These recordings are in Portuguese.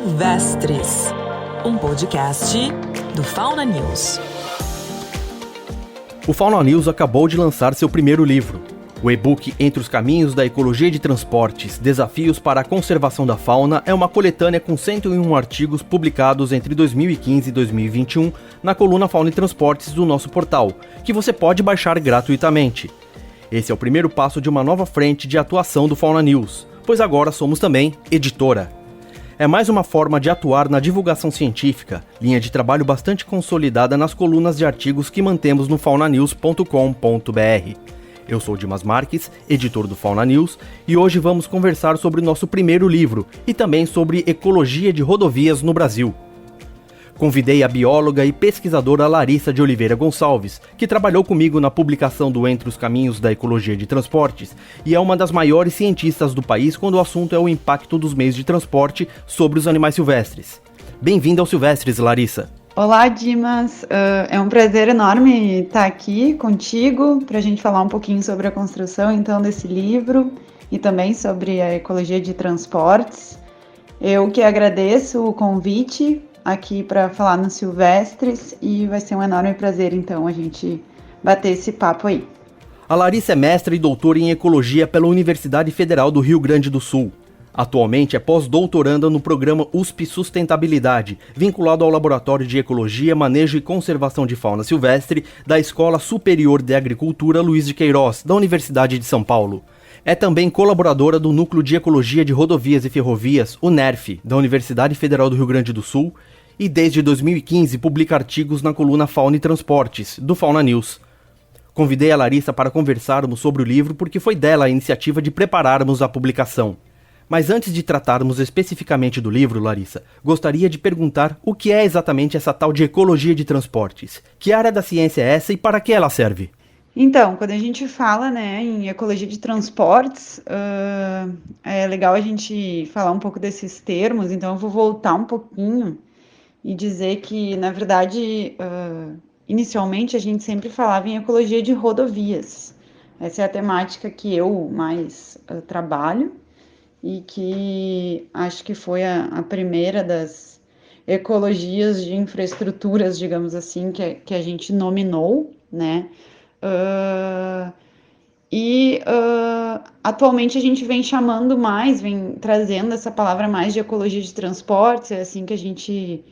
Silvestres, um podcast do Fauna News. O Fauna News acabou de lançar seu primeiro livro. O e-book Entre os Caminhos da Ecologia de Transportes, Desafios para a Conservação da Fauna é uma coletânea com 101 artigos publicados entre 2015 e 2021 na coluna Fauna e Transportes do nosso portal, que você pode baixar gratuitamente. Esse é o primeiro passo de uma nova frente de atuação do Fauna News, pois agora somos também editora. É mais uma forma de atuar na divulgação científica, linha de trabalho bastante consolidada nas colunas de artigos que mantemos no faunanews.com.br. Eu sou Dimas Marques, editor do Fauna News, e hoje vamos conversar sobre o nosso primeiro livro e também sobre ecologia de rodovias no Brasil. Convidei a bióloga e pesquisadora Larissa de Oliveira Gonçalves, que trabalhou comigo na publicação do Entre os Caminhos da Ecologia de Transportes e é uma das maiores cientistas do país quando o assunto é o impacto dos meios de transporte sobre os animais silvestres. Bem-vinda ao Silvestres, Larissa. Olá, Dimas. É um prazer enorme estar aqui contigo para a gente falar um pouquinho sobre a construção então desse livro e também sobre a ecologia de transportes. Eu que agradeço o convite aqui para falar no Silvestres e vai ser um enorme prazer então a gente bater esse papo aí. A Larissa é mestra e doutora em ecologia pela Universidade Federal do Rio Grande do Sul. Atualmente é pós-doutoranda no programa USP Sustentabilidade, vinculado ao Laboratório de Ecologia, Manejo e Conservação de Fauna Silvestre da Escola Superior de Agricultura Luiz de Queiroz, da Universidade de São Paulo. É também colaboradora do Núcleo de Ecologia de Rodovias e Ferrovias, o NERF, da Universidade Federal do Rio Grande do Sul, e desde 2015 publica artigos na coluna Fauna e Transportes, do Fauna News. Convidei a Larissa para conversarmos sobre o livro porque foi dela a iniciativa de prepararmos a publicação. Mas antes de tratarmos especificamente do livro, Larissa, gostaria de perguntar o que é exatamente essa tal de ecologia de transportes. Que área da ciência é essa e para que ela serve? Então, quando a gente fala, em ecologia de transportes, é legal a gente falar um pouco desses termos, então eu vou voltar um pouquinho e dizer que, na verdade, inicialmente a gente sempre falava em ecologia de rodovias. Essa é a temática que eu mais trabalho e que acho que foi a primeira das ecologias de infraestruturas, digamos assim, que a gente nominou, né? Atualmente a gente vem chamando mais, vem trazendo essa palavra mais de ecologia de transportes, é assim que a gente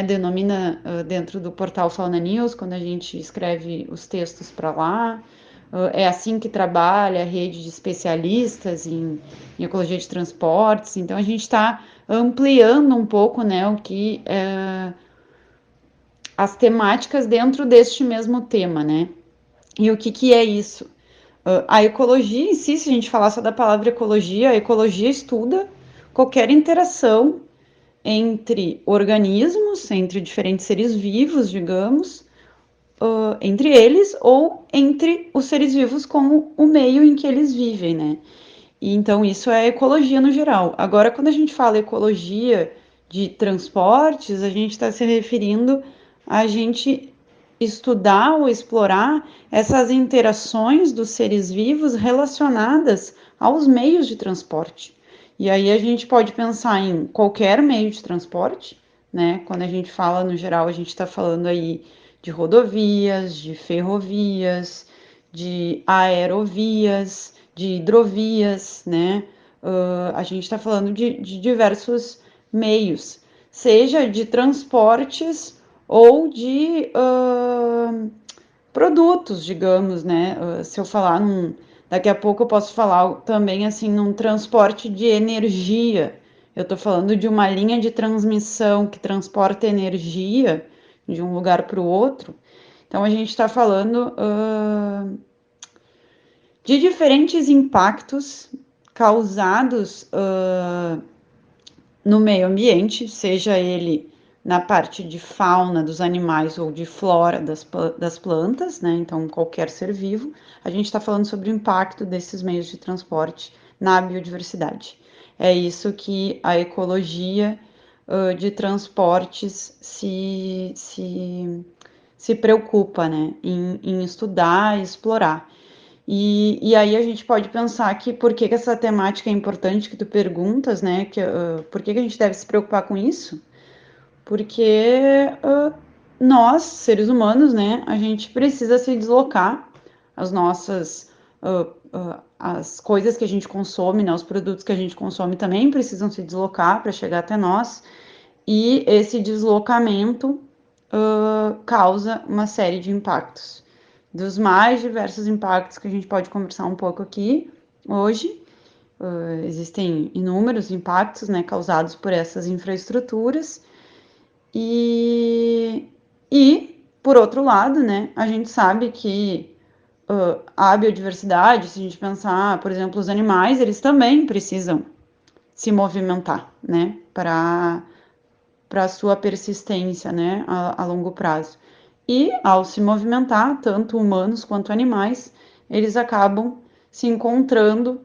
denomina dentro do portal Fauna News, quando a gente escreve os textos para lá. É assim que trabalha a rede de especialistas em ecologia de transportes. Então a gente está ampliando um pouco, o que as temáticas dentro deste mesmo tema, né? E o que é isso? A ecologia em si, se a gente falar só da palavra ecologia, a ecologia estuda qualquer interação entre organismos, entre diferentes seres vivos, digamos, entre eles ou entre os seres vivos com o meio em que eles vivem, né? E então isso é ecologia no geral. Agora, quando a gente fala ecologia de transportes, a gente está se referindo a gente estudar ou explorar essas interações dos seres vivos relacionadas aos meios de transporte. E aí a gente pode pensar em qualquer meio de transporte, né? Quando a gente fala no geral, a gente está falando aí de rodovias, de ferrovias, de aerovias, de hidrovias, né? A gente está falando de diversos meios, seja de transportes ou de produtos, digamos, né? Se eu falar daqui a pouco eu posso falar também assim num transporte de energia. Eu estou falando de uma linha de transmissão que transporta energia de um lugar para o outro. Então a gente está falando de diferentes impactos causados no meio ambiente, seja ele na parte de fauna dos animais ou de flora das plantas, né? Então, qualquer ser vivo, a gente está falando sobre o impacto desses meios de transporte na biodiversidade. É isso que a ecologia de transportes se preocupa, né? Em estudar e explorar. E aí a gente pode pensar que por que essa temática é importante que tu perguntas, né? Por que a gente deve se preocupar com isso? Porque nós, seres humanos, né, a gente precisa se deslocar, as nossas, as coisas que a gente consome, né, os produtos que a gente consome também precisam se deslocar para chegar até nós, e esse deslocamento causa uma série de impactos. Dos mais diversos impactos que a gente pode conversar um pouco aqui hoje, existem inúmeros impactos, né, causados por essas infraestruturas, e, por outro lado, né, a gente sabe que a biodiversidade, se a gente pensar, por exemplo, os animais, eles também precisam se movimentar, né, para a sua persistência, né, a longo prazo. E, ao se movimentar, tanto humanos quanto animais, eles acabam se encontrando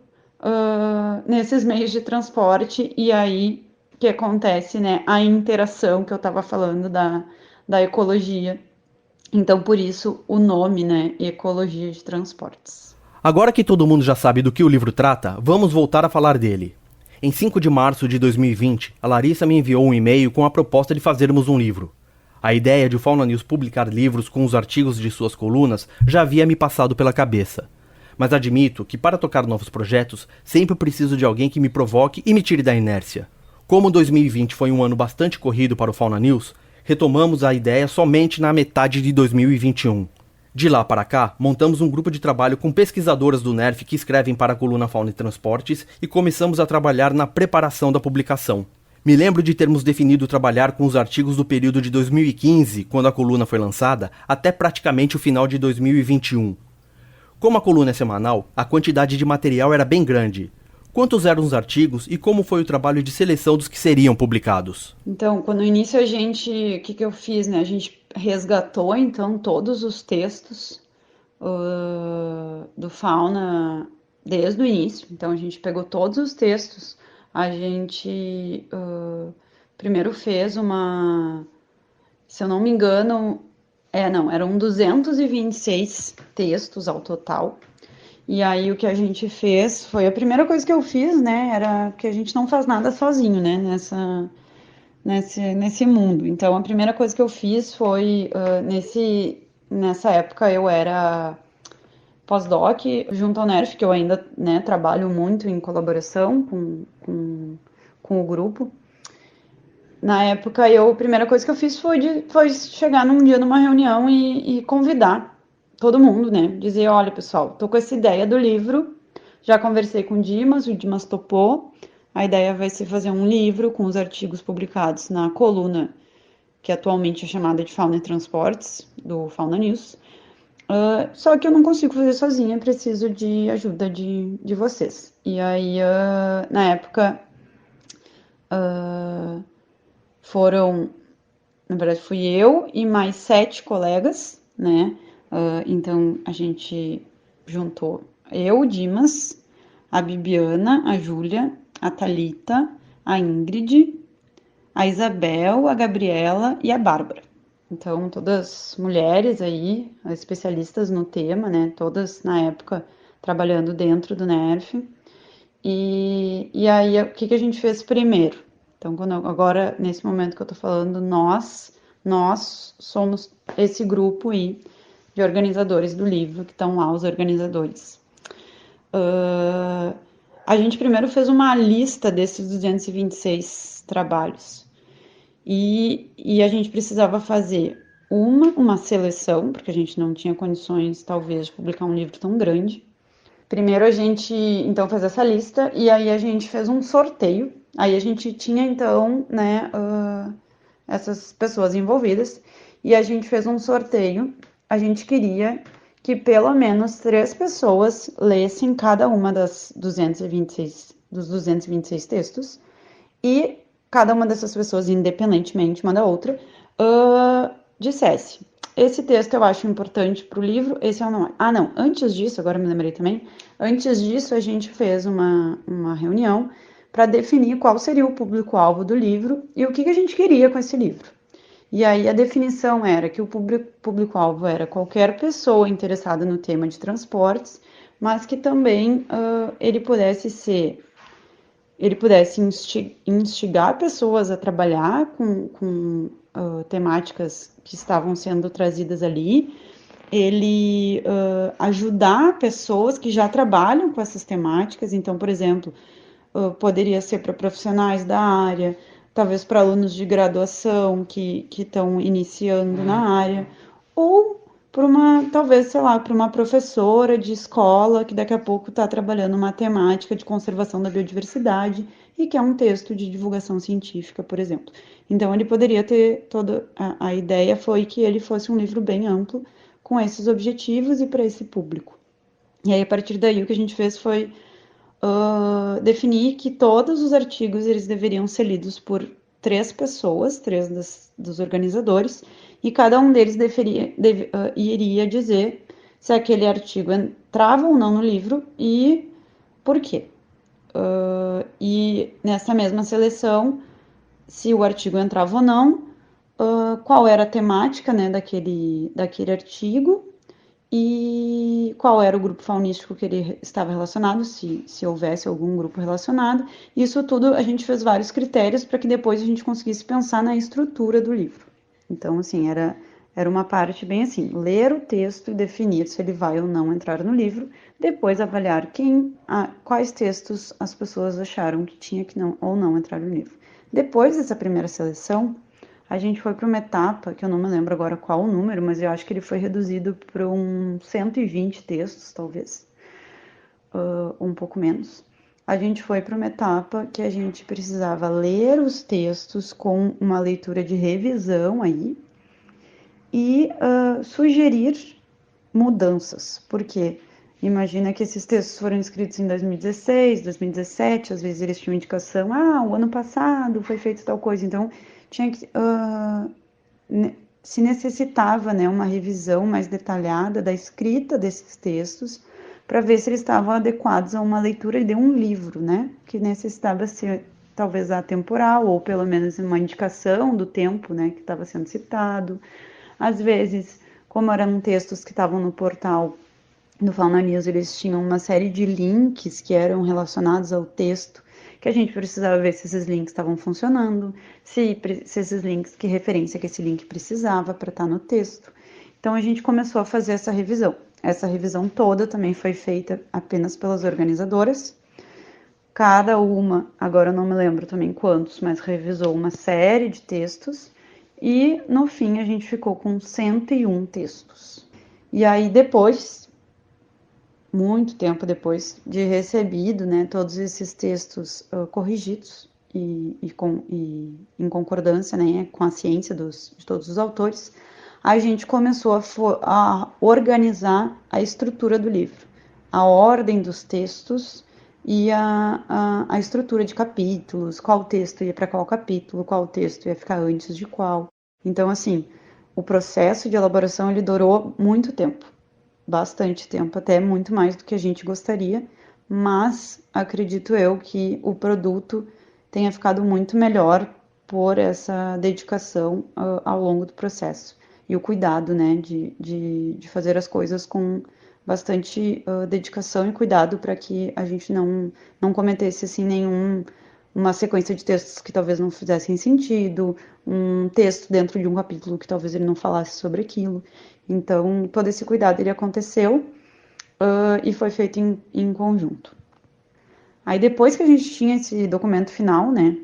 nesses meios de transporte, e aí que acontece, né, a interação que eu estava falando da ecologia. Então, por isso, o nome, né, Ecologia de Transportes. Agora que todo mundo já sabe do que o livro trata, vamos voltar a falar dele. Em 5 de março de 2020, a Larissa me enviou um e-mail com a proposta de fazermos um livro. A ideia de o Fauna News publicar livros com os artigos de suas colunas já havia me passado pela cabeça. Mas admito que para tocar novos projetos, sempre preciso de alguém que me provoque e me tire da inércia. Como 2020 foi um ano bastante corrido para o Fauna News, retomamos a ideia somente na metade de 2021. De lá para cá, montamos um grupo de trabalho com pesquisadoras do NERF que escrevem para a coluna Fauna e Transportes e começamos a trabalhar na preparação da publicação. Me lembro de termos definido trabalhar com os artigos do período de 2015, quando a coluna foi lançada, até praticamente o final de 2021. Como a coluna é semanal, a quantidade de material era bem grande. Quantos eram os artigos e como foi o trabalho de seleção dos que seriam publicados? Então, quando no início o que eu fiz, né? A gente resgatou, então, todos os textos do Fauna desde o início. Então, a gente pegou todos os textos, a gente primeiro fez se eu não me engano, eram 226 textos ao total. E aí o que a gente fez foi a primeira coisa que eu fiz, né? Era que a gente não faz nada sozinho, né? Nesse mundo. Então a primeira coisa que eu fiz foi nessa época eu era pós-doc junto ao NERF, que eu ainda, né, trabalho muito em colaboração com o grupo. Na época, a primeira coisa que eu fiz foi chegar num dia numa reunião e convidar todo mundo, né? Dizer, olha, pessoal, tô com essa ideia do livro, já conversei com o Dimas topou, a ideia vai ser fazer um livro com os artigos publicados na coluna, que atualmente é chamada de Fauna e Transportes, do Fauna News. Só que eu não consigo fazer sozinha, preciso de ajuda de vocês. E aí, na época... na verdade, fui eu e mais 7 colegas, né? Então, a gente juntou eu, o Dimas, a Bibiana, a Júlia, a Thalita, a Ingrid, a Isabel, a Gabriela e a Bárbara. Então, todas mulheres aí, especialistas no tema, né? Todas, na época, trabalhando dentro do NERF. E aí, o que a gente fez primeiro? Então, agora, nesse momento que eu tô falando, nós somos esse grupo aí de organizadores do livro, que estão lá os organizadores. A gente primeiro fez uma lista desses 226 trabalhos. E a gente precisava fazer uma seleção, porque a gente não tinha condições, talvez, de publicar um livro tão grande. Primeiro a gente, então, fez essa lista, e aí a gente fez um sorteio. Aí a gente tinha, então, né, essas pessoas envolvidas, e a gente fez um sorteio. A gente queria que pelo menos 3 pessoas lessem cada uma dos 226 textos, e cada uma dessas pessoas, independentemente uma da outra, dissesse: esse texto eu acho importante para o livro, esse eu não. Não, antes disso, agora me lembrei também, antes disso a gente fez uma reunião para definir qual seria o público-alvo do livro e o que a gente queria com esse livro. E aí a definição era que o público-alvo era qualquer pessoa interessada no tema de transportes, mas que também ele pudesse instigar pessoas a trabalhar com temáticas que estavam sendo trazidas ali, ele ajudar pessoas que já trabalham com essas temáticas. Então, por exemplo, poderia ser para profissionais da área, talvez para alunos de graduação que estão iniciando na área, ou para talvez, sei lá, para uma professora de escola que daqui a pouco está trabalhando matemática de conservação da biodiversidade e quer um texto de divulgação científica, por exemplo. Então, ele poderia ter a ideia foi que ele fosse um livro bem amplo, com esses objetivos e para esse público. E aí, a partir daí, o que a gente fez foi definir que todos os artigos eles deveriam ser lidos por 3 pessoas, 3 dos organizadores, e cada um deles iria dizer se aquele artigo entrava ou não no livro e por quê. E nessa mesma seleção, se o artigo entrava ou não, qual era a temática, né, daquele artigo e qual era o grupo faunístico que ele estava relacionado, se houvesse algum grupo relacionado. Isso tudo a gente fez vários critérios para que depois a gente conseguisse pensar na estrutura do livro. Então, assim, era uma parte bem assim, ler o texto e definir se ele vai ou não entrar no livro, depois avaliar quais textos as pessoas acharam que tinha que não ou não entrar no livro. Depois dessa primeira seleção, a gente foi para uma etapa, que eu não me lembro agora qual o número, mas eu acho que ele foi reduzido para uns 120 textos, talvez, um pouco menos. A gente foi para uma etapa que a gente precisava ler os textos com uma leitura de revisão aí e sugerir mudanças, porque imagina que esses textos foram escritos em 2016, 2017, às vezes eles tinham indicação, o ano passado foi feito tal coisa, então tinha que se necessitava, né, uma revisão mais detalhada da escrita desses textos para ver se eles estavam adequados a uma leitura de um livro, né, que necessitava ser talvez atemporal ou pelo menos uma indicação do tempo, né, que estava sendo citado. Às vezes, como eram textos que estavam no portal do Fauna News, eles tinham uma série de links que eram relacionados ao texto, que a gente precisava ver se esses links estavam funcionando, se esses links, que referência que esse link precisava para estar no texto. Então a gente começou a fazer essa revisão. Essa revisão toda também foi feita apenas pelas organizadoras. Cada uma, agora eu não me lembro também quantos, mas revisou uma série de textos e no fim a gente ficou com 101 textos. E aí depois, muito tempo depois de recebido, né, todos esses textos corrigidos e em concordância, né, com a ciência de todos os autores, a gente começou a organizar a estrutura do livro, a ordem dos textos e a estrutura de capítulos, qual texto ia para qual capítulo, qual texto ia ficar antes de qual. Então, assim, o processo de elaboração ele durou muito tempo. Bastante tempo, até muito mais do que a gente gostaria, mas acredito eu que o produto tenha ficado muito melhor por essa dedicação ao longo do processo e o cuidado, né, de fazer as coisas com bastante dedicação e cuidado para que a gente não cometesse assim uma sequência de textos que talvez não fizessem sentido, um texto dentro de um capítulo que talvez ele não falasse sobre aquilo. Então, todo esse cuidado ele aconteceu e foi feito em conjunto. Aí, depois que a gente tinha esse documento final, né?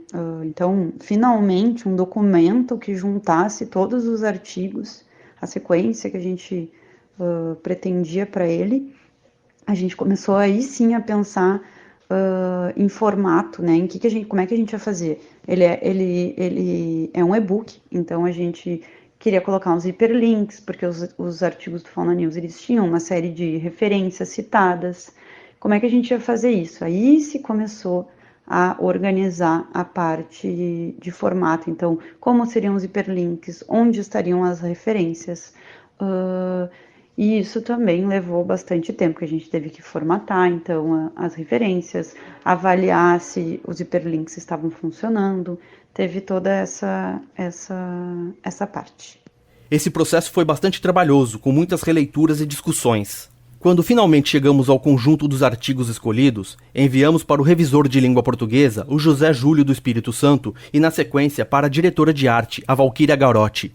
Então, finalmente, um documento que juntasse todos os artigos, a sequência que a gente pretendia para ele, a gente começou aí sim a pensar em formato, né? Como é que a gente ia fazer? Ele é um e-book, então a gente queria colocar uns hiperlinks, porque os artigos do Fauna News, eles tinham uma série de referências citadas. Como é que a gente ia fazer isso? Aí se começou a organizar a parte de formato. Então, como seriam os hiperlinks? Onde estariam as referências? E isso também levou bastante tempo, que a gente teve que formatar, então, as referências, avaliar se os hiperlinks estavam funcionando, teve toda essa parte. Esse processo foi bastante trabalhoso, com muitas releituras e discussões. Quando finalmente chegamos ao conjunto dos artigos escolhidos, enviamos para o revisor de língua portuguesa, o José Júlio do Espírito Santo, e na sequência para a diretora de arte, a Valquíria Garotti.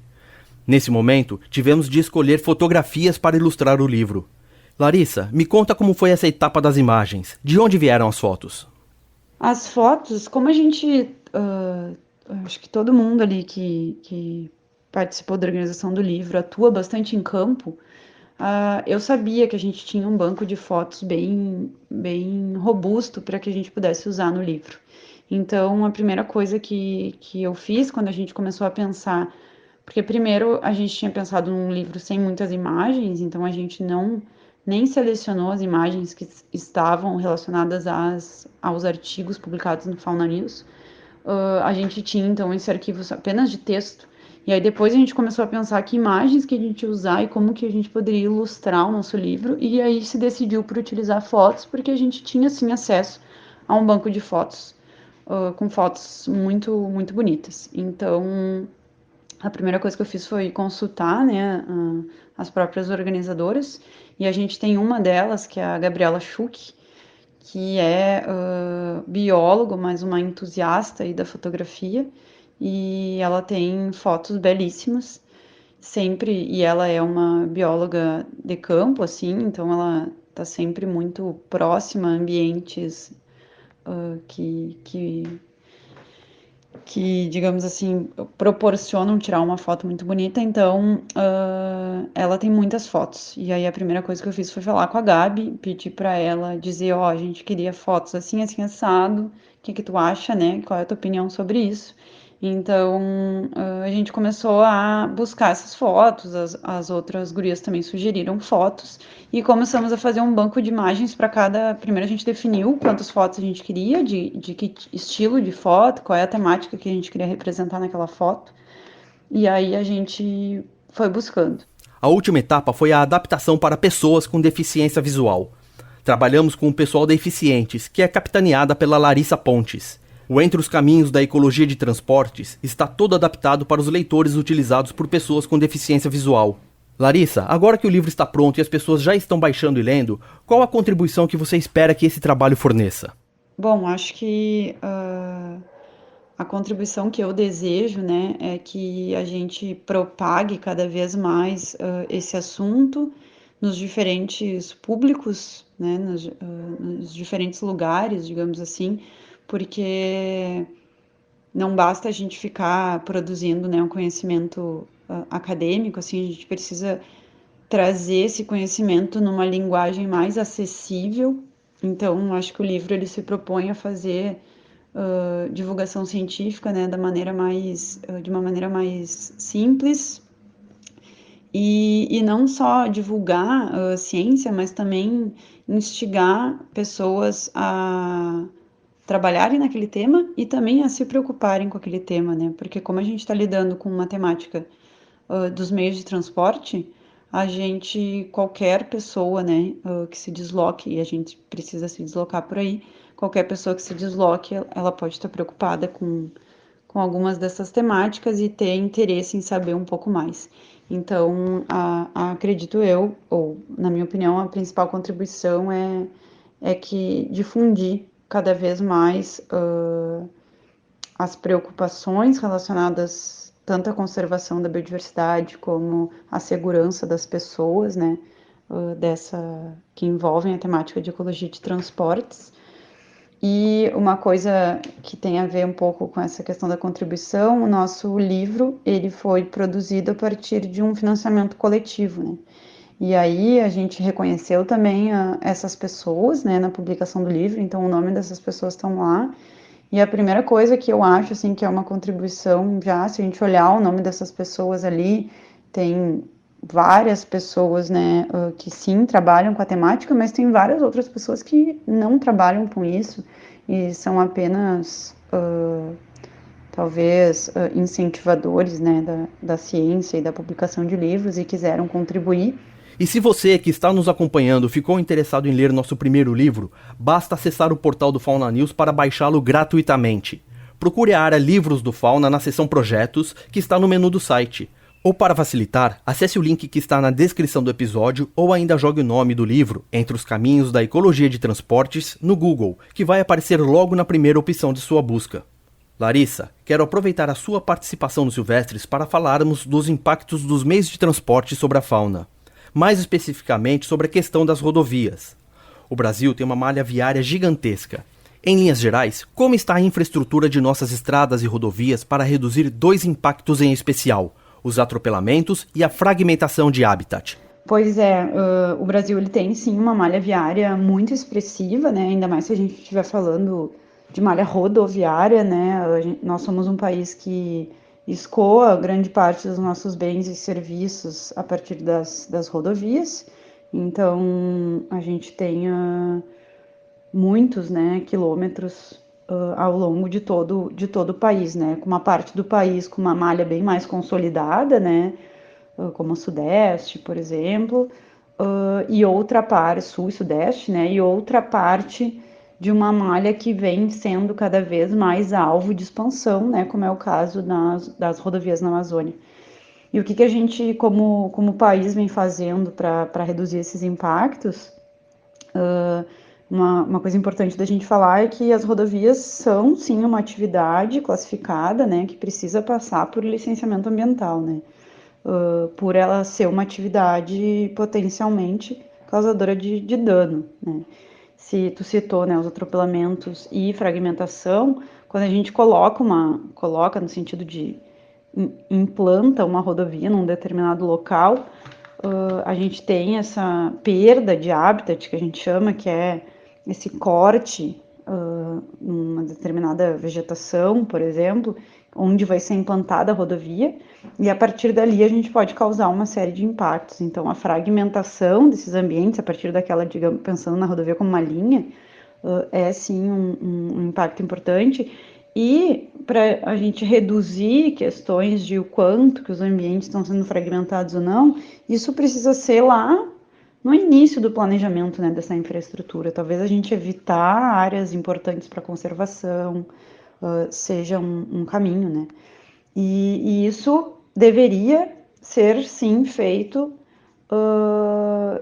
Nesse momento, tivemos de escolher fotografias para ilustrar o livro. Larissa, me conta como foi essa etapa das imagens. De onde vieram as fotos? As fotos, como a gente, acho que todo mundo ali que participou da organização do livro atua bastante em campo, eu sabia que a gente tinha um banco de fotos bem robusto para que a gente pudesse usar no livro. Então, a primeira coisa que eu fiz quando a gente começou a pensar, porque primeiro a gente tinha pensado num livro sem muitas imagens, então a gente nem selecionou as imagens que estavam relacionadas aos artigos publicados no Fauna News. A gente tinha, então, esse arquivo apenas de texto. E aí depois a gente começou a pensar que imagens que a gente ia usar e como que a gente poderia ilustrar o nosso livro. E aí se decidiu por utilizar fotos, porque a gente tinha, sim, acesso a um banco de fotos, com fotos muito, muito bonitas. Então, a primeira coisa que eu fiz foi consultar, né, as próprias organizadoras. E a gente tem uma delas, que é a Gabriela Schuch, que é bióloga, mas uma entusiasta aí da fotografia. E ela tem fotos belíssimas, sempre, e ela é uma bióloga de campo, assim, então ela está sempre muito próxima a ambientes que, digamos assim, proporcionam tirar uma foto muito bonita, então ela tem muitas fotos. E aí a primeira coisa que eu fiz foi falar com a Gabi, pedir para ela dizer, a gente queria fotos assim, assim, assado, o que tu acha, né? Qual é a tua opinião sobre isso? Então, a gente começou a buscar essas fotos, as outras gurias também sugeriram fotos, e começamos a fazer um banco de imagens para cada... Primeiro a gente definiu quantas fotos a gente queria, de que estilo de foto, qual é a temática que a gente queria representar naquela foto, e aí a gente foi buscando. A última etapa foi a adaptação para pessoas com deficiência visual. Trabalhamos com o pessoal da Eficientes, que é capitaneada pela Larissa Pontes. O Entre os Caminhos da Ecologia de Transportes está todo adaptado para os leitores utilizados por pessoas com deficiência visual. Larissa, agora que o livro está pronto e as pessoas já estão baixando e lendo, qual a contribuição que você espera que esse trabalho forneça? Bom, acho que a contribuição que eu desejo, né, é que a gente propague cada vez mais esse assunto nos diferentes públicos, né, nos diferentes lugares, digamos assim, porque não basta a gente ficar produzindo, né, um conhecimento acadêmico, assim, a gente precisa trazer esse conhecimento numa linguagem mais acessível. Então, acho que o livro ele se propõe a fazer divulgação científica, né, de uma maneira mais simples, e não só divulgar ciência, mas também instigar pessoas a trabalharem naquele tema e também a se preocuparem com aquele tema, né? Porque como a gente está lidando com uma temática dos meios de transporte, qualquer pessoa, né, que se desloque, e a gente precisa se deslocar por aí, qualquer pessoa que se desloque, ela pode estar preocupada com algumas dessas temáticas e ter interesse em saber um pouco mais. Então, acredito eu, ou na minha opinião, a principal contribuição é que difundir cada vez mais as preocupações relacionadas tanto à conservação da biodiversidade como à segurança das pessoas, né, que envolvem a temática de ecologia de transportes. E uma coisa que tem a ver um pouco com essa questão da contribuição, o nosso livro, ele foi produzido a partir de um financiamento coletivo, né? E aí a gente reconheceu também essas pessoas, né, na publicação do livro, então o nome dessas pessoas estão lá. E a primeira coisa que eu acho, assim, que é uma contribuição já, se a gente olhar o nome dessas pessoas ali, tem várias pessoas, né, que sim, trabalham com a temática, mas tem várias outras pessoas que não trabalham com isso e são apenas, talvez, incentivadores, né, da ciência e da publicação de livros e quiseram contribuir. E se você que está nos acompanhando ficou interessado em ler nosso primeiro livro, basta acessar o portal do Fauna News para baixá-lo gratuitamente. Procure a área Livros do Fauna na seção Projetos, que está no menu do site. Ou para facilitar, acesse o link que está na descrição do episódio ou ainda jogue o nome do livro Entre os Caminhos da Ecologia de Transportes no Google, que vai aparecer logo na primeira opção de sua busca. Larissa, quero aproveitar a sua participação no Silvestres para falarmos dos impactos dos meios de transporte sobre a fauna, mais especificamente sobre a questão das rodovias. O Brasil tem uma malha viária gigantesca. Em linhas gerais, como está a infraestrutura de nossas estradas e rodovias para reduzir dois impactos em especial: os atropelamentos e a fragmentação de habitat? Pois é, o Brasil ele tem sim uma malha viária muito expressiva, né? Ainda mais se a gente estiver falando de malha rodoviária, né? Nós somos um país que escoa grande parte dos nossos bens e serviços a partir das rodovias. Então, a gente tem muitos, né, quilômetros ao longo de todo o país, né? Com uma parte do país com uma malha bem mais consolidada, né? Como o Sudeste, por exemplo, e outra parte, Sul e Sudeste, né? E outra parte de uma malha que vem sendo cada vez mais alvo de expansão, né? Como é o caso das rodovias na Amazônia. E o que a gente, como país, vem fazendo para reduzir esses impactos? Uma coisa importante da gente falar é que as rodovias são, sim, uma atividade classificada, né? Que precisa passar por licenciamento ambiental, né? Por ela ser uma atividade potencialmente causadora de dano, né? Se tu citou, né, os atropelamentos e fragmentação, quando a gente coloca no sentido de implanta uma rodovia num determinado local, a gente tem essa perda de habitat, que a gente chama, que é esse corte numa determinada vegetação, por exemplo, onde vai ser implantada a rodovia, e a partir dali a gente pode causar uma série de impactos. Então, a fragmentação desses ambientes, a partir daquela, digamos, pensando na rodovia como uma linha, é sim um impacto importante. E para a gente reduzir questões de o quanto que os ambientes estão sendo fragmentados ou não, isso precisa ser lá no início do planejamento, né, dessa infraestrutura. Talvez a gente evitar áreas importantes para conservação seja um caminho, né? E isso deveria ser, sim, feito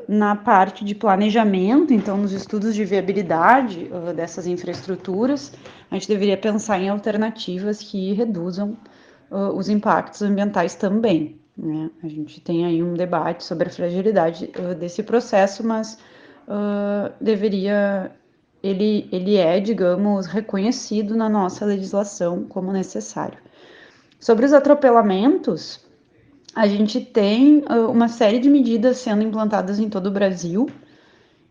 na parte de planejamento, então nos estudos de viabilidade dessas infraestruturas, a gente deveria pensar em alternativas que reduzam os impactos ambientais também, né? A gente tem aí um debate sobre a fragilidade desse processo, mas ele é, digamos, reconhecido na nossa legislação como necessário. Sobre os atropelamentos, a gente tem uma série de medidas sendo implantadas em todo o Brasil,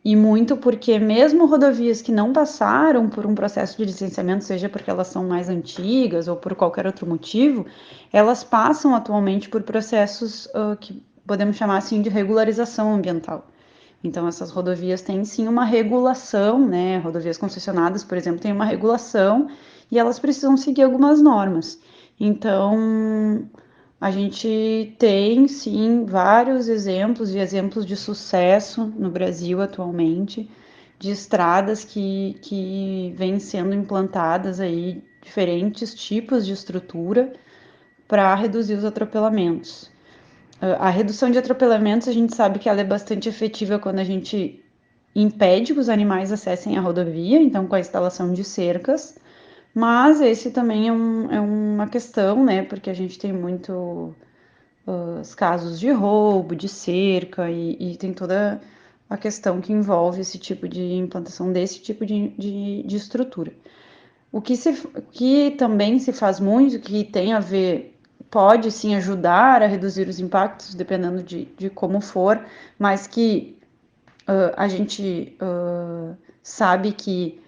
e muito porque mesmo rodovias que não passaram por um processo de licenciamento, seja porque elas são mais antigas ou por qualquer outro motivo, elas passam atualmente por processos que podemos chamar assim de regularização ambiental. Então, essas rodovias têm sim uma regulação, né? Rodovias concessionadas, por exemplo, têm uma regulação e elas precisam seguir algumas normas. Então, a gente tem, sim, vários exemplos e exemplos de sucesso no Brasil atualmente, de estradas que vêm sendo implantadas aí, diferentes tipos de estrutura para reduzir os atropelamentos. A redução de atropelamentos, a gente sabe que ela é bastante efetiva quando a gente impede que os animais acessem a rodovia, então com a instalação de cercas, mas esse também é uma questão, né, porque a gente tem muito os casos de roubo, de cerca, e tem toda a questão que envolve esse tipo de implantação desse tipo de estrutura. O que também se faz muito, que tem a ver, pode sim ajudar a reduzir os impactos, dependendo de como for, mas que a gente sabe que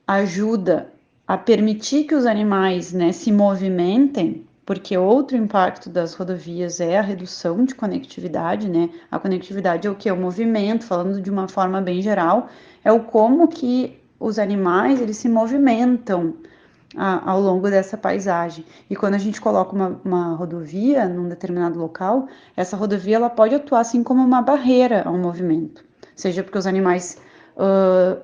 ajuda a permitir que os animais, né, se movimentem, porque outro impacto das rodovias é a redução de conectividade, né? A conectividade é o que? É o movimento, falando de uma forma bem geral, é o como que os animais, eles se movimentam ao longo dessa paisagem. E quando a gente coloca uma rodovia num determinado local, essa rodovia ela pode atuar assim como uma barreira ao movimento, seja porque os animais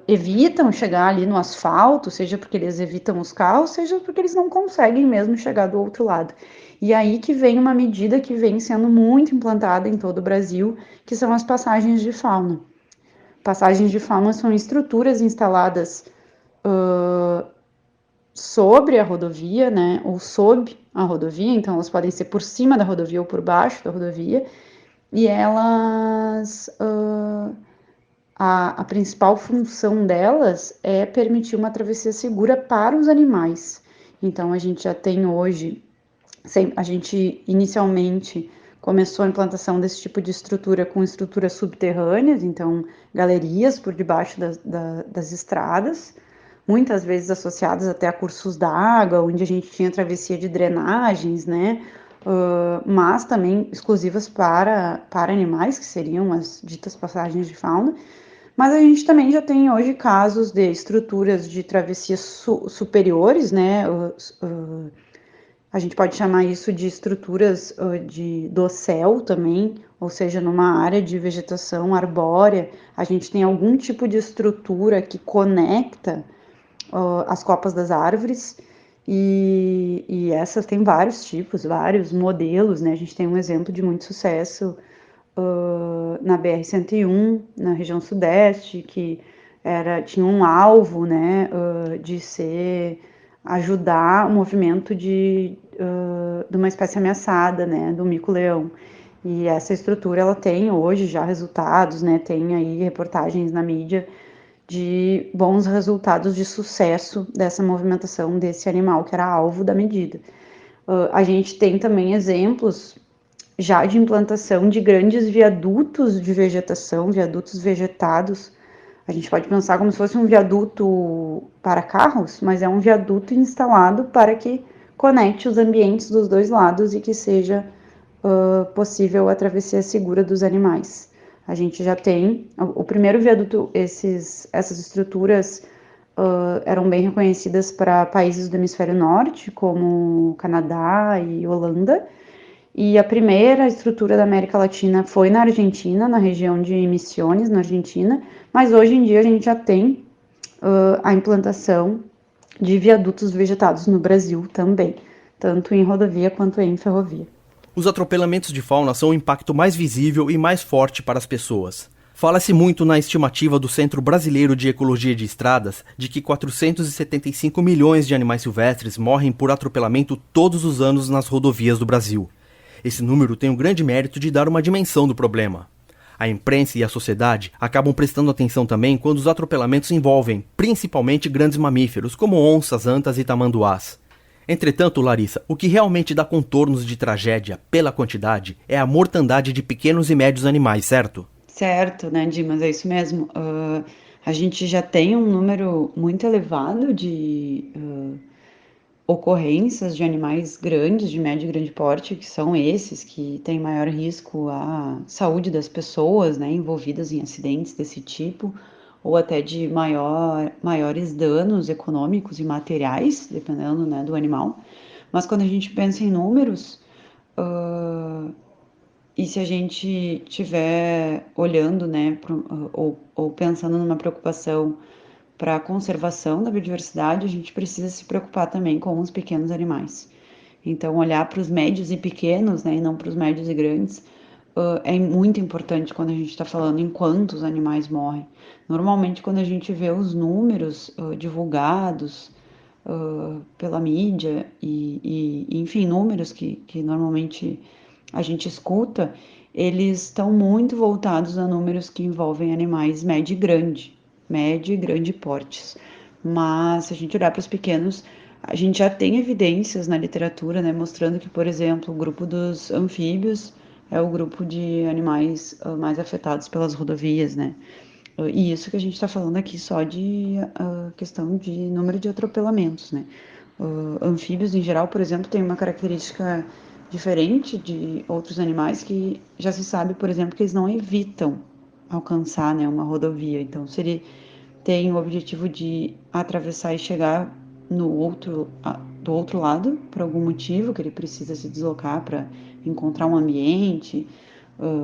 evitam chegar ali no asfalto, seja porque eles evitam os carros, seja porque eles não conseguem mesmo chegar do outro lado. E aí que vem uma medida que vem sendo muito implantada em todo o Brasil, que são as passagens de fauna. Passagens de fauna são estruturas instaladas sobre a rodovia, né, ou sob a rodovia, então elas podem ser por cima da rodovia ou por baixo da rodovia, e elas, a principal função delas é permitir uma travessia segura para os animais. Então a gente já tem hoje, a gente inicialmente começou a implantação desse tipo de estrutura com estruturas subterrâneas, então galerias por debaixo das estradas, muitas vezes associadas até a cursos d'água, onde a gente tinha travessia de drenagens, né? Mas também exclusivas para animais, que seriam as ditas passagens de fauna. Mas a gente também já tem hoje casos de estruturas de travessias superiores, né? A gente pode chamar isso de estruturas de dossel também, ou seja, numa área de vegetação arbórea, a gente tem algum tipo de estrutura que conecta as copas das árvores, e essas tem vários tipos, vários modelos, né? A gente tem um exemplo de muito sucesso na BR-101, na região sudeste, que tinha um alvo, né, de ajudar o movimento de uma espécie ameaçada, né, do mico-leão. E essa estrutura, ela tem hoje já resultados, né, tem aí reportagens na mídia de bons resultados de sucesso dessa movimentação desse animal que era alvo da medida. A gente tem também exemplos já de implantação de grandes viadutos de vegetação, viadutos vegetados. A gente pode pensar como se fosse um viaduto para carros, mas é um viaduto instalado para que conecte os ambientes dos dois lados e que seja possível a travessia segura dos animais. A gente já tem o primeiro viaduto, essas estruturas eram bem reconhecidas para países do hemisfério norte, como Canadá e Holanda, e a primeira estrutura da América Latina foi na Argentina, na região de Misiones, na Argentina, mas hoje em dia a gente já tem a implantação de viadutos vegetados no Brasil também, tanto em rodovia quanto em ferrovia. Os atropelamentos de fauna são o impacto mais visível e mais forte para as pessoas. Fala-se muito na estimativa do Centro Brasileiro de Ecologia de Estradas de que 475 milhões de animais silvestres morrem por atropelamento todos os anos nas rodovias do Brasil. Esse número tem o grande mérito de dar uma dimensão do problema. A imprensa e a sociedade acabam prestando atenção também quando os atropelamentos envolvem, principalmente, grandes mamíferos, como onças, antas e tamanduás. Entretanto, Larissa, o que realmente dá contornos de tragédia, pela quantidade, é a mortandade de pequenos e médios animais, certo? Certo, né, Dimas? É isso mesmo. A gente já tem um número muito elevado de ocorrências de animais grandes, de médio e grande porte, que são esses que têm maior risco à saúde das pessoas, né, envolvidas em acidentes desse tipo, ou até de maiores danos econômicos e materiais, dependendo, né, do animal. Mas quando a gente pensa em números, e se a gente estiver olhando, né, ou pensando numa preocupação para a conservação da biodiversidade, a gente precisa se preocupar também com os pequenos animais. Então, olhar para os médios e pequenos, né, e não para os médios e grandes, é muito importante quando a gente está falando em quantos animais morrem. Normalmente, quando a gente vê os números divulgados pela mídia enfim, números que normalmente a gente escuta, eles estão muito voltados a números que envolvem animais médio e grande portes. Mas se a gente olhar para os pequenos, a gente já tem evidências na literatura, né, mostrando que, por exemplo, o grupo dos anfíbios é o grupo de animais mais afetados pelas rodovias, né? E isso que a gente está falando aqui só de questão de número de atropelamentos, né? Anfíbios, em geral, por exemplo, têm uma característica diferente de outros animais que já se sabe, por exemplo, que eles não evitam alcançar, né, uma rodovia. Então, se ele tem o objetivo de atravessar e chegar do outro lado, por algum motivo que ele precisa se deslocar para encontrar um ambiente,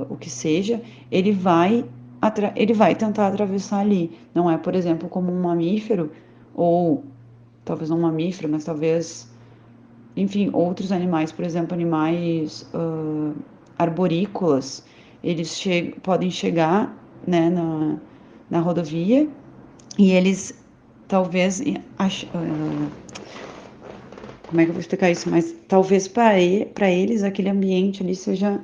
o que seja, ele vai tentar atravessar ali. Não é, por exemplo, como um mamífero, ou talvez não um mamífero, mas talvez enfim, outros animais, por exemplo, animais arborícolas, eles podem chegar, né, na rodovia e eles talvez como é que eu vou explicar isso? Mas talvez para eles aquele ambiente ali seja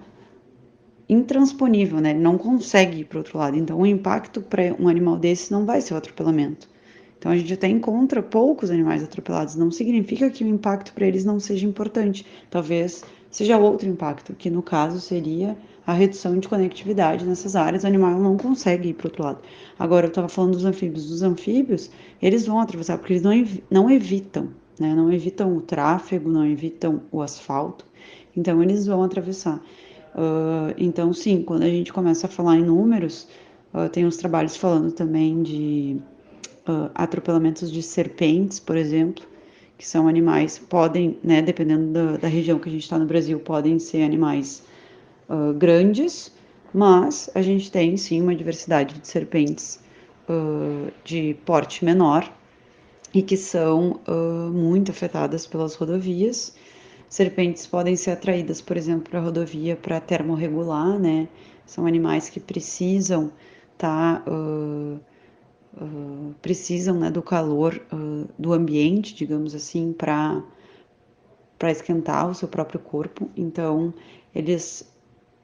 intransponível, né? Ele não consegue ir para o outro lado. Então, o impacto para um animal desse não vai ser o atropelamento. Então, a gente até encontra poucos animais atropelados. Não significa que o impacto para eles não seja importante. Talvez seja outro impacto, que no caso seria a redução de conectividade nessas áreas. O animal não consegue ir para o outro lado. Agora, eu estava falando dos anfíbios. Dos anfíbios, eles vão atravessar, porque eles não evitam, né? Não evitam o tráfego, não evitam o asfalto. Então, eles vão atravessar. Então, sim, quando a gente começa a falar em números, tem uns trabalhos falando também de atropelamentos de serpentes, por exemplo, que são animais, podem, né, dependendo da região que a gente está no Brasil, podem ser animais grandes, mas a gente tem, sim, uma diversidade de serpentes de porte menor e que são muito afetadas pelas rodovias. Serpentes podem ser atraídas, por exemplo, para a rodovia para termorregular, né? São animais que precisam tá, precisam, né, do calor do ambiente, digamos assim, para esquentar o seu próprio corpo. Então, eles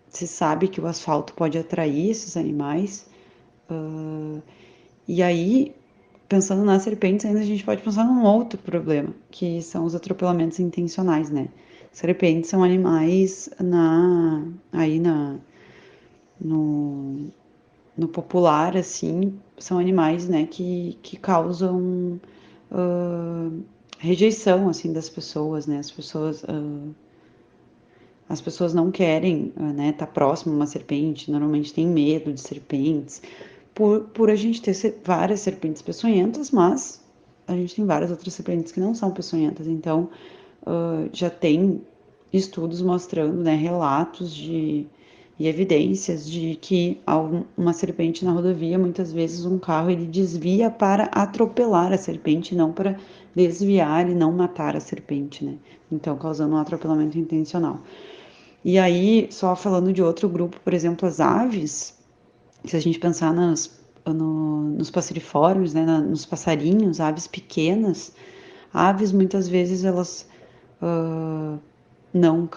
se sabe que o asfalto pode atrair esses animais. E aí, pensando nas serpentes, ainda a gente pode pensar num outro problema, que são os atropelamentos intencionais, né? Serpentes são animais no, no popular, assim, são animais, né, que causam rejeição, assim, das pessoas, né? As pessoas não querem, né, estar próximo a uma serpente, normalmente tem medo de serpentes, por a gente ter várias serpentes peçonhentas, mas a gente tem várias outras serpentes que não são peçonhentas, então já tem estudos mostrando, né, relatos e evidências de que uma serpente na rodovia, muitas vezes um carro ele desvia para atropelar a serpente, não para desviar e não matar a serpente, né? Então, causando um atropelamento intencional. E aí, só falando de outro grupo, por exemplo, as aves, se a gente pensar nos passeriformes, né, nos passarinhos, aves pequenas, aves muitas vezes elas não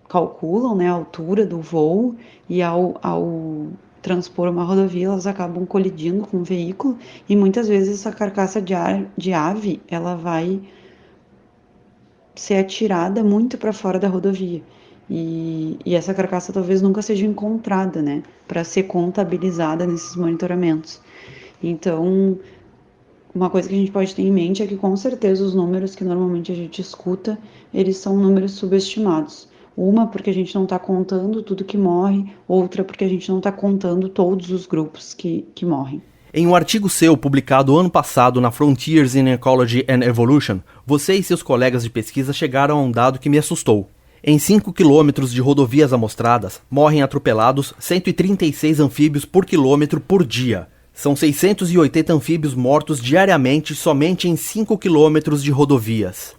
calculam, né, a altura do voo e ao transpor uma rodovia elas acabam colidindo com o veículo e muitas vezes essa carcaça de ave ela vai ser atirada muito para fora da rodovia. E essa carcaça talvez nunca seja encontrada, né, para ser contabilizada nesses monitoramentos. Então, uma coisa que a gente pode ter em mente é que com certeza os números que normalmente a gente escuta, eles são números subestimados. Uma porque a gente não está contando tudo que morre, outra porque a gente não está contando todos os grupos que morrem. Em um artigo seu publicado ano passado na Frontiers in Ecology and Evolution, você e seus colegas de pesquisa chegaram a um dado que me assustou. Em 5 quilômetros de rodovias amostradas, morrem atropelados 136 anfíbios por quilômetro por dia. São 680 anfíbios mortos diariamente somente em 5 quilômetros de rodovias.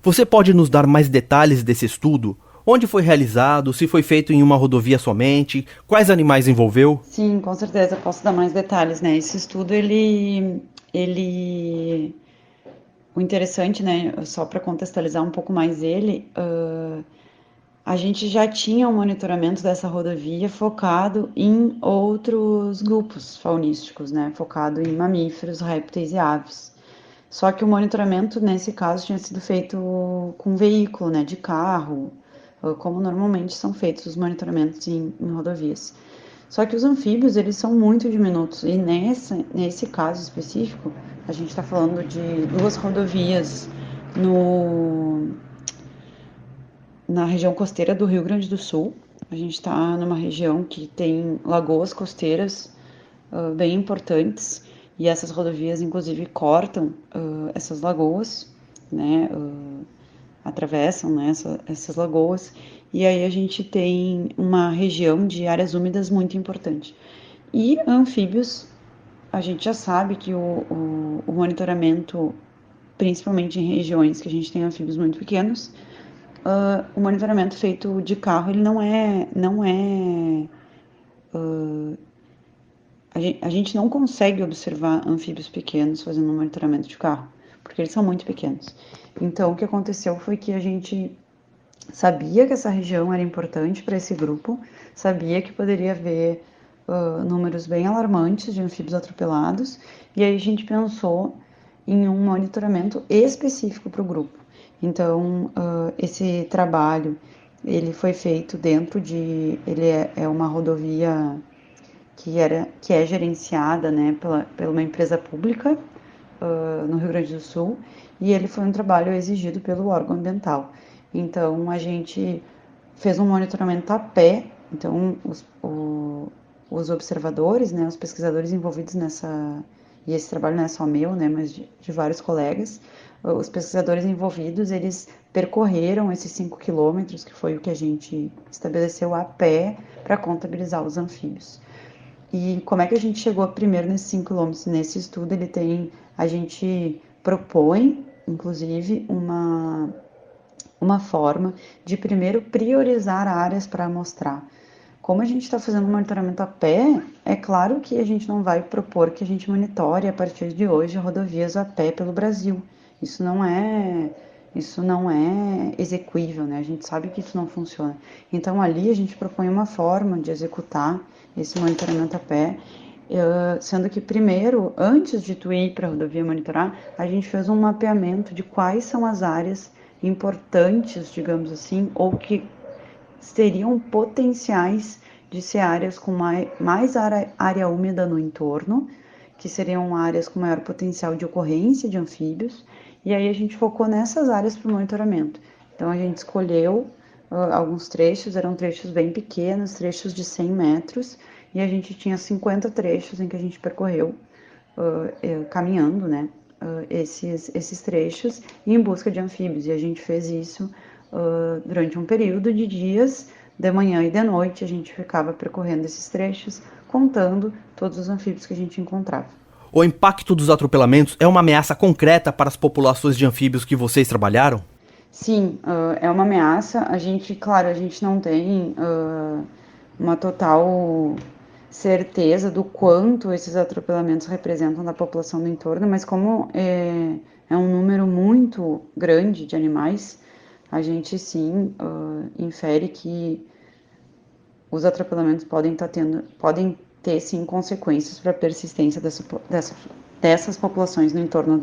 Você pode nos dar mais detalhes desse estudo? Onde foi realizado? Se foi feito em uma rodovia somente? Quais animais envolveu? Sim, com certeza, posso dar mais detalhes, né? Esse estudo, o interessante, né, só para contextualizar um pouco mais ele, a gente já tinha um monitoramento dessa rodovia focado em outros grupos faunísticos, né? Focado em mamíferos, répteis e aves. Só que o monitoramento, nesse caso, tinha sido feito com veículo, né? De carro, como normalmente são feitos os monitoramentos em rodovias. Só que os anfíbios, eles são muito diminutos. E nesse caso específico, a gente está falando de 2 rodovias na região costeira do Rio Grande do Sul. A gente está numa região que tem lagoas costeiras bem importantes e essas rodovias, inclusive, cortam essas lagoas, né? Atravessam, né, essas lagoas. E aí a gente tem uma região de áreas úmidas muito importante. E anfíbios, a gente já sabe que o monitoramento, principalmente em regiões que a gente tem anfíbios muito pequenos, o monitoramento feito de carro, ele não é a gente não consegue observar anfíbios pequenos fazendo um monitoramento de carro, porque eles são muito pequenos. Então, o que aconteceu foi que a gente sabia que essa região era importante para esse grupo, sabia que poderia haver números bem alarmantes de anfíbios atropelados, e aí a gente pensou em um monitoramento específico para o grupo. Então, esse trabalho, ele foi feito dentro de... Ele é uma rodovia que é gerenciada, né, pela uma empresa pública no Rio Grande do Sul, e ele foi um trabalho exigido pelo órgão ambiental. Então, a gente fez um monitoramento a pé, então os observadores, né, os pesquisadores envolvidos nessa, e esse trabalho não é só meu, né, mas de vários colegas, os pesquisadores envolvidos, eles percorreram esses 5 quilômetros, que foi o que a gente estabeleceu a pé para contabilizar os anfíbios. E como é que a gente chegou primeiro nesses 5 quilômetros? Nesse estudo, a gente propõe, inclusive, uma forma de primeiro priorizar áreas para amostrar. Como a gente está fazendo um monitoramento a pé, é claro que a gente não vai propor que a gente monitore a partir de hoje rodovias a pé pelo Brasil. Isso não é execuível, né? A gente sabe que isso não funciona. Então ali a gente propõe uma forma de executar esse monitoramento a pé, sendo que primeiro, antes de tu ir para a rodovia monitorar, a gente fez um mapeamento de quais são as áreas importantes, digamos assim, ou que seriam potenciais de ser áreas com mais área úmida no entorno, que seriam áreas com maior potencial de ocorrência de anfíbios, e aí a gente focou nessas áreas para o monitoramento. Então a gente escolheu alguns trechos, eram trechos bem pequenos, trechos de 100 metros, e a gente tinha 50 trechos em que a gente percorreu caminhando, né, esses trechos em busca de anfíbios, e a gente fez isso durante um período de dias, de manhã e de noite, a gente ficava percorrendo esses trechos, contando todos os anfíbios que a gente encontrava. O impacto dos atropelamentos é uma ameaça concreta para as populações de anfíbios que vocês trabalharam? Sim, é uma ameaça. Claro, a gente não tem uma total certeza do quanto esses atropelamentos representam da população do entorno, mas como é um número muito grande de animais, a gente sim infere que os atropelamentos podem ter sim consequências para a persistência dessas populações no entorno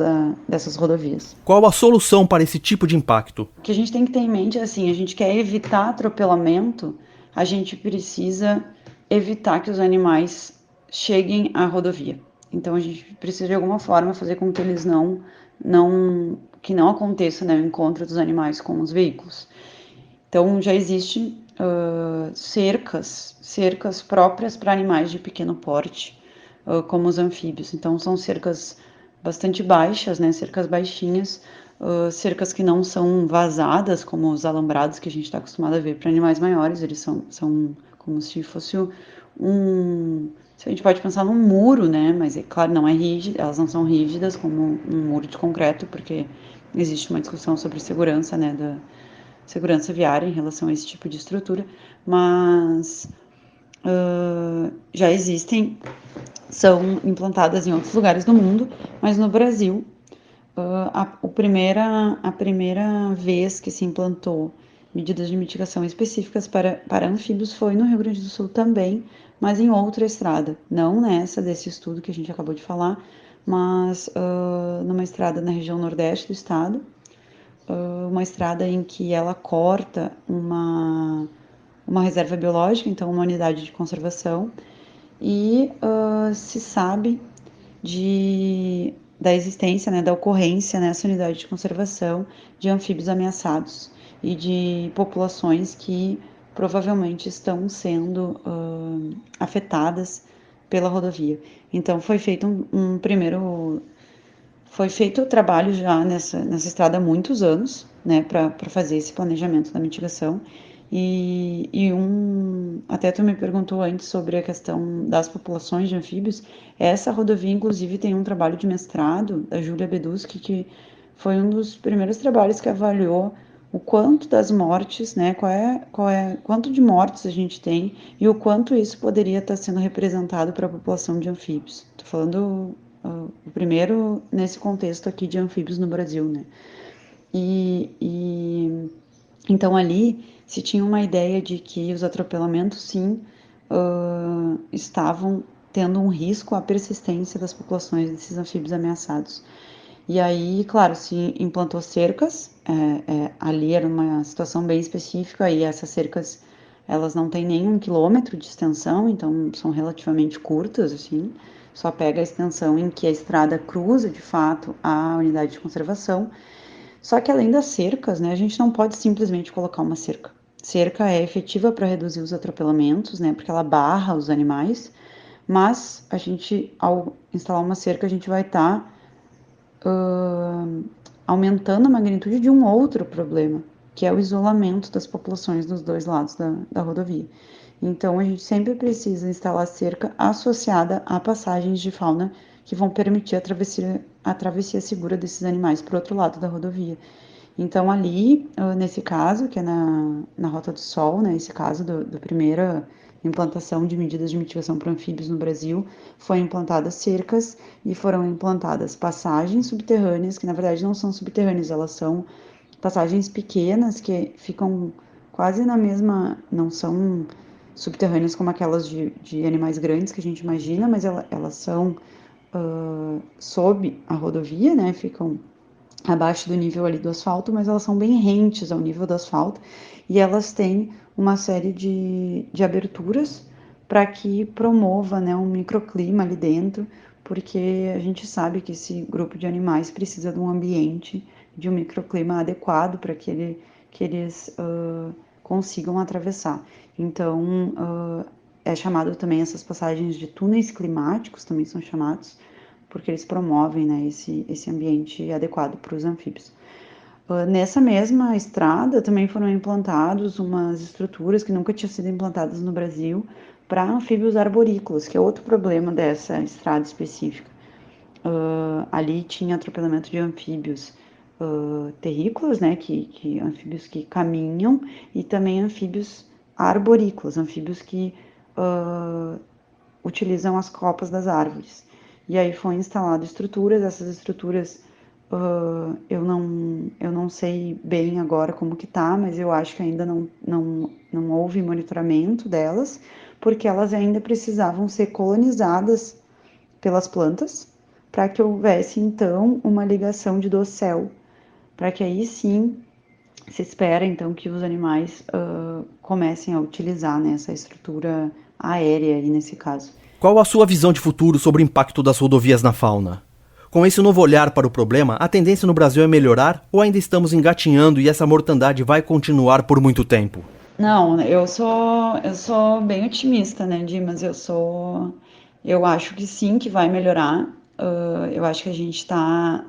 dessas rodovias. Qual a solução para esse tipo de impacto? O que a gente tem que ter em mente é assim, a gente quer evitar atropelamento, a gente precisa evitar que os animais cheguem à rodovia. Então a gente precisa de alguma forma fazer com que eles que não aconteça, né, o encontro dos animais com os veículos. Então já existem cercas próprias para animais de pequeno porte, como os anfíbios. Então são cercas bastante baixas, né, cercas baixinhas, cercas que não são vazadas, como os alambrados que a gente está acostumado a ver para animais maiores, eles são como se fosse a gente pode pensar num muro, né, mas é claro, não é rígido, elas não são rígidas como um muro de concreto, porque existe uma discussão sobre segurança, né, da segurança viária em relação a esse tipo de estrutura, mas já existem, são implantadas em outros lugares do mundo, mas no Brasil, a primeira vez que se implantou medidas de mitigação específicas para anfíbios foi no Rio Grande do Sul também, mas em outra estrada, não nessa desse estudo que a gente acabou de falar, mas numa estrada na região nordeste do estado, uma estrada em que ela corta uma reserva biológica, então uma unidade de conservação, e se sabe da existência, né, da ocorrência nessa unidade de conservação de anfíbios ameaçados e de populações que provavelmente estão sendo afetadas pela rodovia. Então foi feito foi feito o trabalho já nessa estrada há muitos anos, né, para fazer esse planejamento da mitigação. Até tu me perguntou antes sobre a questão das populações de anfíbios. Essa rodovia, inclusive, tem um trabalho de mestrado da Júlia Beduski, que foi um dos primeiros trabalhos que avaliou o quanto das mortes, né, quanto de mortes a gente tem e o quanto isso poderia estar sendo representado para a população de anfíbios. Estou falando o primeiro nesse contexto aqui de anfíbios no Brasil, né? Então ali se tinha uma ideia de que os atropelamentos, sim, estavam tendo um risco à persistência das populações desses anfíbios ameaçados. E aí, claro, se implantou cercas, ali era uma situação bem específica, e essas cercas, elas não têm nem 1 quilômetro de extensão, então são relativamente curtas, assim, só pega a extensão em que a estrada cruza, de fato, a unidade de conservação. Só que além das cercas, né, a gente não pode simplesmente colocar uma cerca. Cerca é efetiva para reduzir os atropelamentos, né, porque ela barra os animais, mas a gente, ao instalar uma cerca, a gente vai estar aumentando a magnitude de um outro problema, que é o isolamento das populações dos dois lados da rodovia. Então, a gente sempre precisa instalar cerca associada a passagens de fauna que vão permitir a travessia segura desses animais para o outro lado da rodovia. Então, ali, nesse caso, que é na Rota do Sol, né, esse caso do primeira implantação de medidas de mitigação para anfíbios no Brasil, foi implantadas cercas e foram implantadas passagens subterrâneas, que na verdade não são subterrâneas, elas são passagens pequenas que ficam quase na mesma, não são subterrâneas como aquelas de animais grandes que a gente imagina, mas elas são sob a rodovia, né, ficam abaixo do nível ali do asfalto, mas elas são bem rentes ao nível do asfalto e elas têm uma série de aberturas para que promova, né, um microclima ali dentro, porque a gente sabe que esse grupo de animais precisa de um ambiente, de um microclima adequado para que eles consigam atravessar. Então, é chamado também essas passagens de túneis climáticos, também são chamados, porque eles promovem, né, esse ambiente adequado para os anfíbios. Nessa mesma estrada também foram implantados umas estruturas que nunca tinham sido implantadas no Brasil para anfíbios arborícolas, que é outro problema dessa estrada específica. Ali tinha atropelamento de anfíbios terrícolas, né, anfíbios que caminham, e também anfíbios arborícolas, anfíbios que utilizam as copas das árvores. E aí foi instalado estruturas, essas estruturas eu não sei bem agora como que tá, mas eu acho que ainda não houve monitoramento delas, porque elas ainda precisavam ser colonizadas pelas plantas, para que houvesse então uma ligação de dossel, para que aí sim se espera então que os animais comecem a utilizar, né, essa estrutura aérea aí nesse caso. Qual a sua visão de futuro sobre o impacto das rodovias na fauna? Com esse novo olhar para o problema, a tendência no Brasil é melhorar ou ainda estamos engatinhando e essa mortandade vai continuar por muito tempo? Não, eu sou bem otimista, né, Dimas? Eu acho que sim, que vai melhorar. Eu acho que a gente está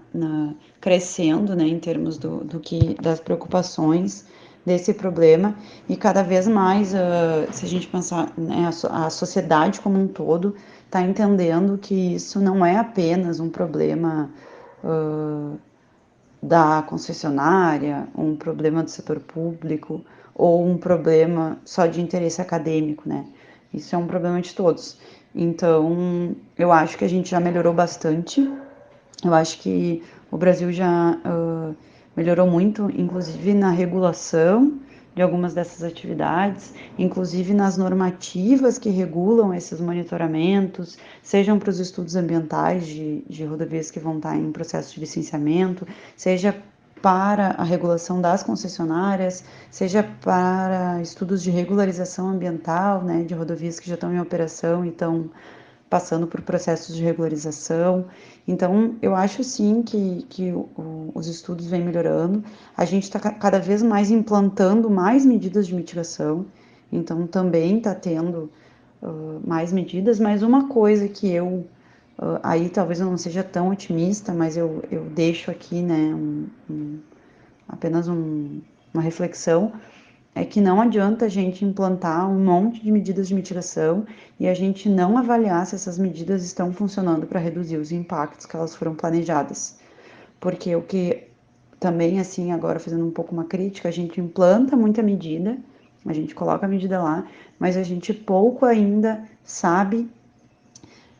crescendo, né, em termos das preocupações desse problema e cada vez mais, se a gente pensar, né, a sociedade como um todo está entendendo que isso não é apenas um problema da concessionária, um problema do setor público ou um problema só de interesse acadêmico, né? Isso é um problema de todos. Então, eu acho que a gente já melhorou bastante. Eu acho que o Brasil já melhorou muito, inclusive na regulação de algumas dessas atividades, inclusive nas normativas que regulam esses monitoramentos, sejam para os estudos ambientais de rodovias que vão estar em processo de licenciamento, seja para a regulação das concessionárias, seja para estudos de regularização ambiental, né, de rodovias que já estão em operação e estão passando por processos de regularização. Então, eu acho sim que os estudos vêm melhorando. A gente está cada vez mais implantando mais medidas de mitigação, então também está tendo mais medidas, mas uma coisa que aí talvez eu não seja tão otimista, mas eu deixo aqui, né, apenas uma reflexão, é que não adianta a gente implantar um monte de medidas de mitigação e a gente não avaliar se essas medidas estão funcionando para reduzir os impactos que elas foram planejadas. Porque o que também, assim, agora fazendo um pouco uma crítica, a gente implanta muita medida, a gente coloca a medida lá, mas a gente pouco ainda sabe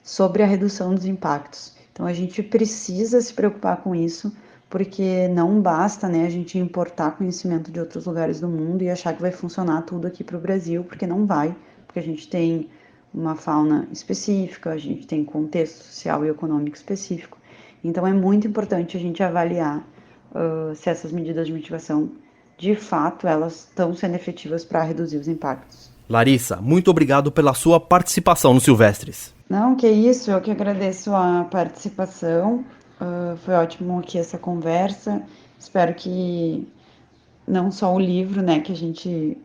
sobre a redução dos impactos. Então, a gente precisa se preocupar com isso, porque não basta, né, a gente importar conhecimento de outros lugares do mundo e achar que vai funcionar tudo aqui para o Brasil, porque não vai, porque a gente tem uma fauna específica, a gente tem contexto social e econômico específico. Então, é muito importante a gente avaliar se essas medidas de mitigação, de fato, elas estão sendo efetivas para reduzir os impactos. Larissa, muito obrigado pela sua participação no Silvestres. Não, que isso, eu que agradeço a participação. Foi ótimo aqui essa conversa. Espero que não só o livro, né, que a gente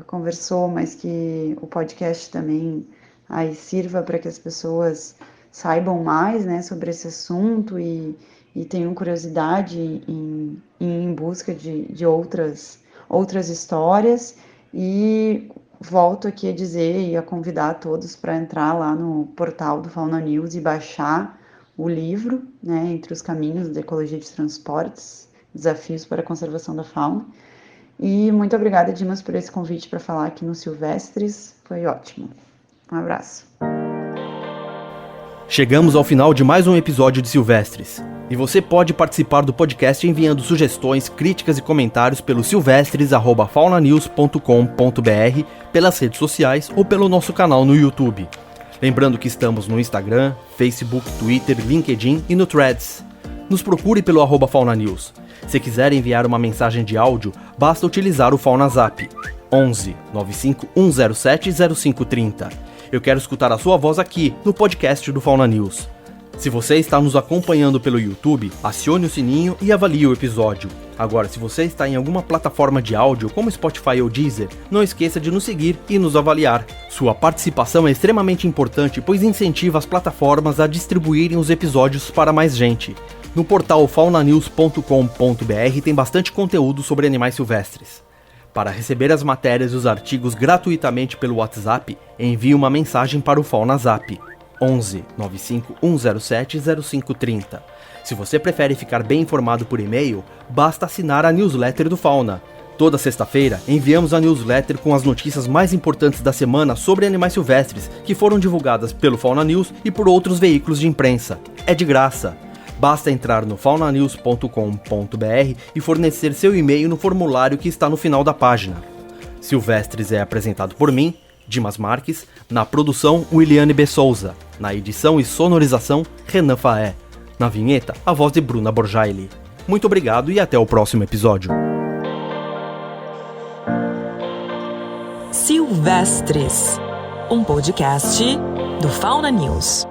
conversou, mas que o podcast também aí sirva para que as pessoas saibam mais, né, sobre esse assunto e tenham curiosidade em busca de outras histórias. E volto aqui a dizer e a convidar todos para entrar lá no portal do Fauna News e baixar o livro, né, Entre os Caminhos da Ecologia de Transportes, Desafios para a Conservação da Fauna. E muito obrigada, Dimas, por esse convite para falar aqui no Silvestres. Foi ótimo. Um abraço. Chegamos ao final de mais um episódio de Silvestres. E você pode participar do podcast enviando sugestões, críticas e comentários pelo silvestres@faunanews.com.br, pelas redes sociais ou pelo nosso canal no YouTube. Lembrando que estamos no Instagram, Facebook, Twitter, LinkedIn e no Threads. Nos procure pelo @faunanews. Se quiser enviar uma mensagem de áudio, basta utilizar o FaunaZap 11 95 107 0530. Eu quero escutar a sua voz aqui, no podcast do Fauna News. Se você está nos acompanhando pelo YouTube, acione o sininho e avalie o episódio. Agora, se você está em alguma plataforma de áudio, como Spotify ou Deezer, não esqueça de nos seguir e nos avaliar. Sua participação é extremamente importante, pois incentiva as plataformas a distribuírem os episódios para mais gente. No portal faunanews.com.br tem bastante conteúdo sobre animais silvestres. Para receber as matérias e os artigos gratuitamente pelo WhatsApp, envie uma mensagem para o FaunaZap 11 95 107 0530. Se você prefere ficar bem informado por e-mail, basta assinar a newsletter do Fauna. Toda sexta-feira, enviamos a newsletter com as notícias mais importantes da semana sobre animais silvestres, que foram divulgadas pelo Fauna News e por outros veículos de imprensa. É de graça. Basta entrar no faunanews.com.br e fornecer seu e-mail no formulário que está no final da página. Silvestres é apresentado por mim, Dimas Marques, na produção Williane B. Souza, na edição e sonorização Renan Faé, na vinheta a voz de Bruna Borjaili. Muito obrigado e até o próximo episódio. Silvestres, um podcast do Fauna News.